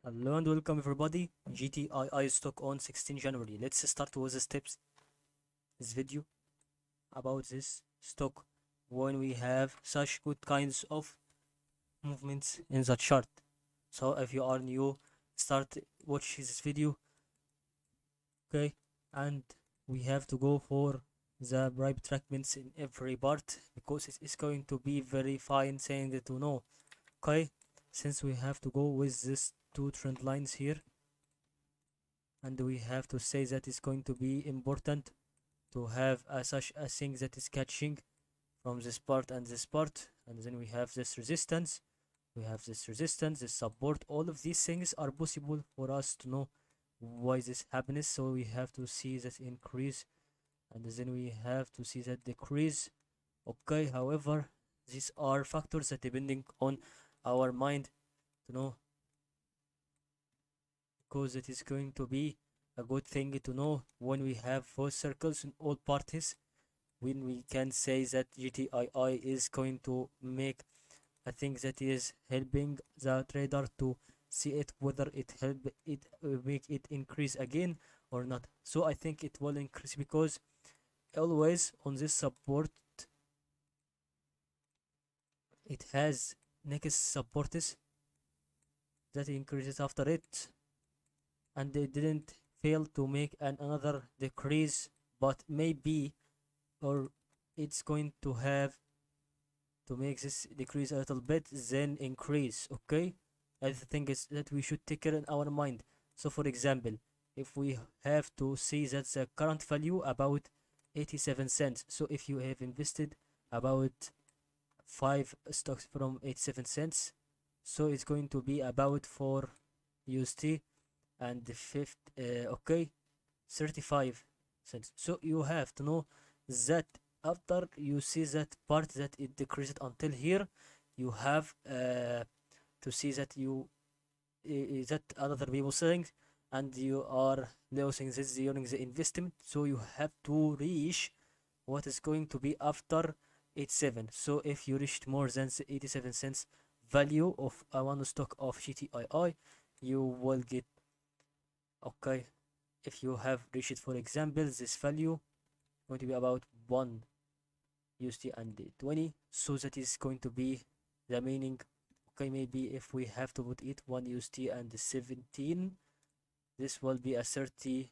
Hello and welcome everybody. GTII stock on 16 January. Let's start with the steps. This video about this stock when we have such good kinds of movements in the chart. So if you are new, start watch this video. Okay, and we have to go for the bribe trackments in every part because it is going to be very fine saying that to know. Okay, since we have to go with this two trend lines here, and we have to say that it's going to be important to have such a thing that is catching from this part and this part, and then we have this resistance, this support. All of these things are possible for us to know why this happens. So we have to see that increase, and then we have to see that decrease. Okay, however, these are factors that depending on our mind to know, because it is going to be a good thing to know when we have four circles in all parties, when we can say that GTII is going to make a thing that is helping the trader to see it whether it help it make it increase again or not. So I think it will increase because always on this support it has next supports that increases after it, and they didn't fail to make another decrease, but maybe or it's going to have to make this decrease a little bit then increase. Okay, I think is that we should take care in our mind. So for example, if we have to see that the current value about 87 cents, so if you have invested about 5 stocks from 87 cents, so it's going to be about 4 USD and the fifth okay 35 cents. So you have to know that after you see that part that it decreased until here, you have to see that you that other people selling and you are losing this during the investment. So you have to reach what is going to be after 87. So if you reached more than 87 cents value of one stock of GTII, you will get, okay, if you have reached for example this value going to be about 1 USD and 20, so that is going to be the meaning. Okay, maybe if we have to put it 1 USD and 17, this will be a 30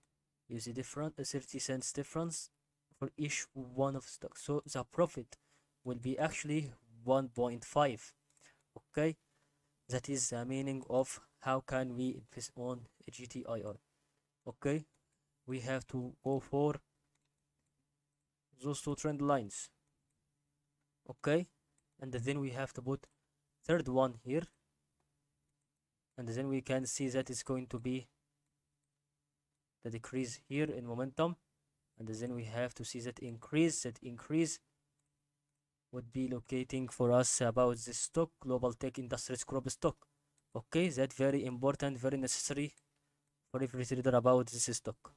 USD difference, a 30 cents difference for each one of stock. So the profit will be actually 1.5. Okay, that is the meaning of how can we invest on a GTII. Okay, we have to go for those two trend lines. Okay, and then we have to put third one here, and then we can see that it's going to be the decrease here in momentum, and then we have to see that increase would be locating for us about this stock, global tech industries crop stock. Okay, that very important, very necessary for every trader about this stock.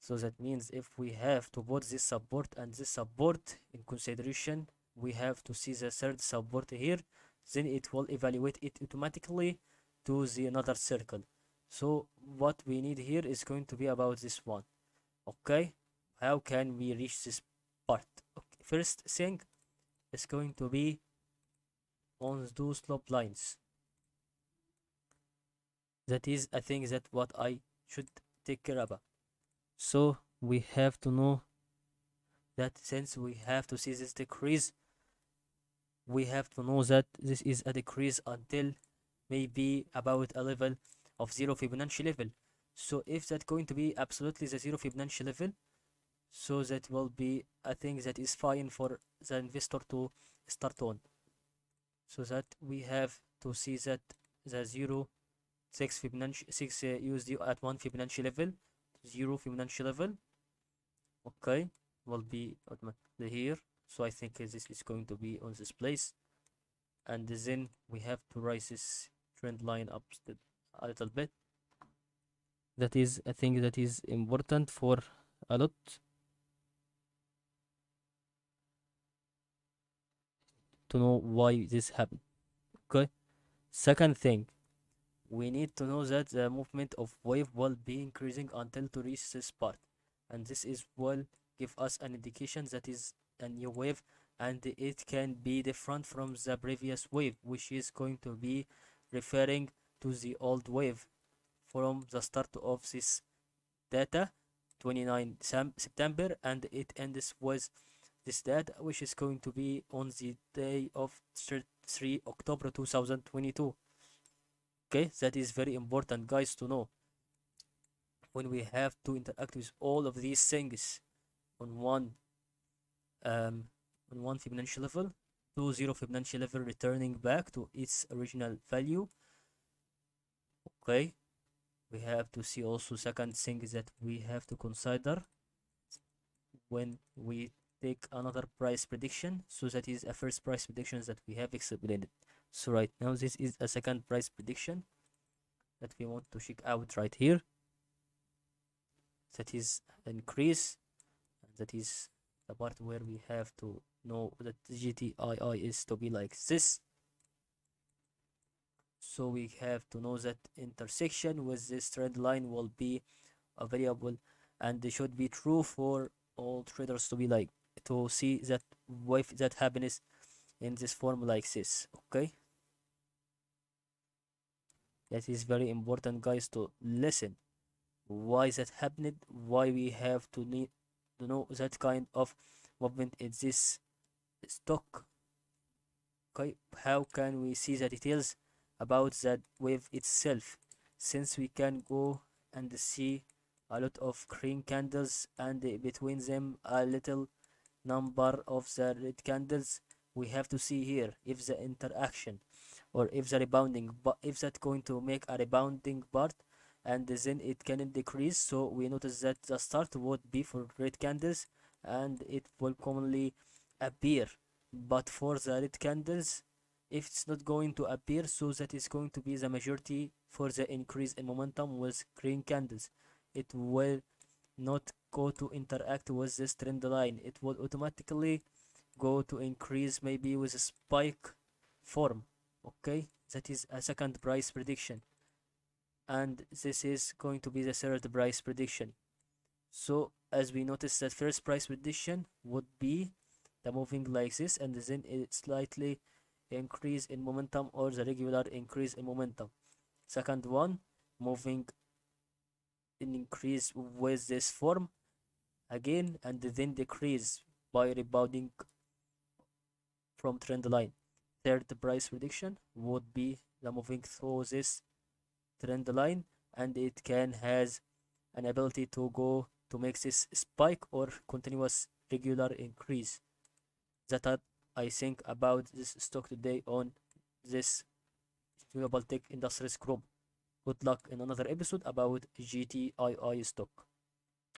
So that means if we have to put this support and this support in consideration, we have to see the third support here, then it will evaluate it automatically to the another circle. So what we need here is going to be about this one. Okay, how can we reach this part? Okay, first thing is going to be on those slope lines. That is a thing that what I should take care about. So we have to know that since we have to see this decrease, we have to know that this is a decrease until maybe about a level of 0 Fibonacci level. So if that's going to be absolutely the 0 Fibonacci level, so that will be a thing that is fine for the investor to start on. So that we have to see that the 0 6 Fibonacci 6 USD at 1 Fibonacci level, 0 Fibonacci level, okay, will be automatically here. So I think this is going to be on this place, and then we have to raise this trend line up a little bit. That is a thing that is important for a lot to know why this happened. Okay, Second thing, we need to know that the movement of wave will be increasing until to reach this part, and this is will give us an indication that is a new wave, and it can be different from the previous wave, which is going to be referring to the old wave from the start of this data, 29 September, and it ends with this data, which is going to be on the day of 3 October 2022. Okay, that is very important, guys, to know when we have to interact with all of these things on one um on one Fibonacci level, 20 Fibonacci level, returning back to its original value. Okay, we have to see also second thing that we have to consider when we take another price prediction. So that is a first price prediction that we have explained. So right now this is a second price prediction that we want to check out right here. That is increase, and that is the part where we have to know that GTII is to be like this. So we have to know that intersection with this trend line will be a variable, and it should be true for all traders to be like to see that wave that happiness in this form like this. Okay, that is very important, guys, to listen why that happened, why we have to need to know that kind of movement in this stock. Okay, how can we see the details about that wave itself, since we can go and see a lot of green candles and between them a little number of the red candles. We have to see here if the interaction or if the rebounding, but if that going to make a rebounding part, and then it can decrease. So we notice that the start would be for red candles and it will commonly appear, but for the red candles, if it's not going to appear, so that is going to be the majority for the increase in momentum with green candles. It will not go to interact with this trend line. It will automatically go to increase maybe with a spike form. Okay, that is a second price prediction, and this is going to be the third price prediction. So as we notice, that first price prediction would be the moving like this, and then it slightly increase in momentum or the regular increase in momentum. Second one, moving in increase with this form again, and then decrease by rebounding from trend line. Third price prediction would be the moving through this trend line, and it can has an ability to go to make this spike or continuous regular increase. That I think about this stock today on this Global Tech Industries Group. Good luck in another episode about GTII stock.